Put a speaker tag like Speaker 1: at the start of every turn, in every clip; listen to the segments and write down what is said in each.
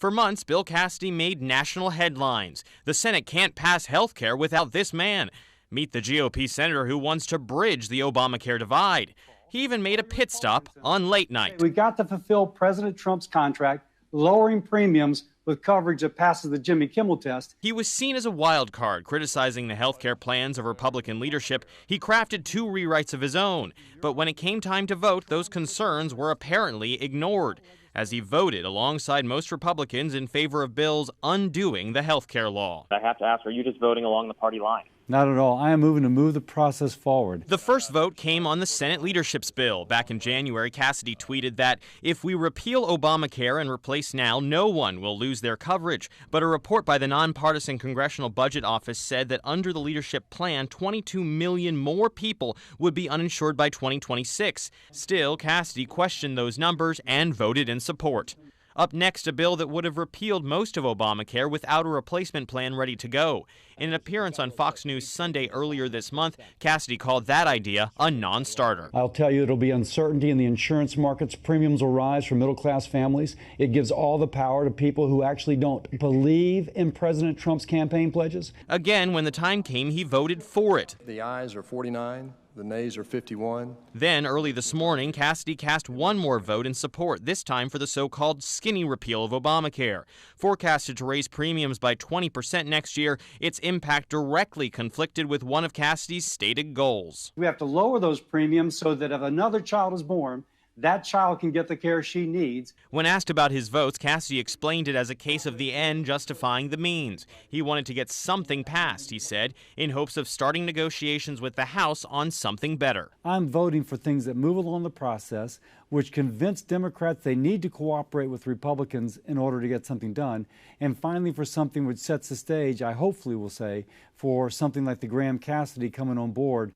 Speaker 1: For months, Bill Cassidy made national headlines. The Senate can't pass health care without this man. Meet the GOP senator who wants to bridge the Obamacare divide. He even made a pit stop on late night.
Speaker 2: We got to fulfill President Trump's contract, lowering premiums with coverage that passes the Jimmy Kimmel test.
Speaker 1: He was seen as a wild card, criticizing the health care plans of Republican leadership. He crafted 2 rewrites of his own. But when it came time to vote, those concerns were apparently ignored, as he voted alongside most Republicans in favor of bills undoing the health care law.
Speaker 3: I have to ask, are you just voting along the party line?
Speaker 2: Not at all. I am moving to move the process forward.
Speaker 1: The first vote came on the Senate leadership's bill. Back in January, Cassidy tweeted that if we repeal Obamacare and replace now, no one will lose their coverage. But a report by the nonpartisan Congressional Budget Office said that under the leadership plan, 22 million more people would be uninsured by 2026. Still, Cassidy questioned those numbers and voted in support. Up next, a bill that would have repealed most of Obamacare without a replacement plan ready to go. In an appearance on Fox News Sunday earlier this month, Cassidy called that idea a non-starter.
Speaker 4: I'll tell you, it'll be uncertainty in the insurance markets. Premiums will rise for middle-class families. It gives all the power to people who actually don't believe in President Trump's campaign pledges.
Speaker 1: Again, when the time came, he voted for it.
Speaker 5: The ayes are 49. The nays are 51.
Speaker 1: Then, early this morning, Cassidy cast one more vote in support, this time for the so-called skinny repeal of Obamacare. Forecasted to raise premiums by 20% next year, its impact directly conflicted with one of Cassidy's stated goals.
Speaker 2: We have to lower those premiums so that if another child is born, that child can get the care she needs.
Speaker 1: When asked about his votes, Cassidy explained it as a case of the end justifying the means. He wanted to get something passed, he said, in hopes of starting negotiations with the House on something better.
Speaker 2: I'm voting for things that move along the process, which convince Democrats they need to cooperate with Republicans in order to get something done, and finally for something which sets the stage, I hopefully will say, for something like the Graham Cassidy coming on board.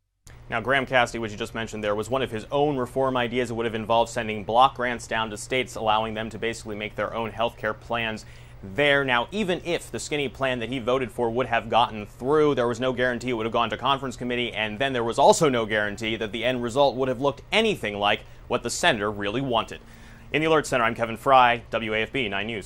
Speaker 1: Now, Graham Cassidy, which you just mentioned there, was one of his own reform ideas. It would have involved sending block grants down to states, allowing them to basically make their own health care plans there. Now, even if the skinny plan that he voted for would have gotten through, there was no guarantee it would have gone to conference committee, and then there was also no guarantee that the end result would have looked anything like what the senator really wanted. In the Alert Center, I'm Kevin Frey, WAFB 9 News.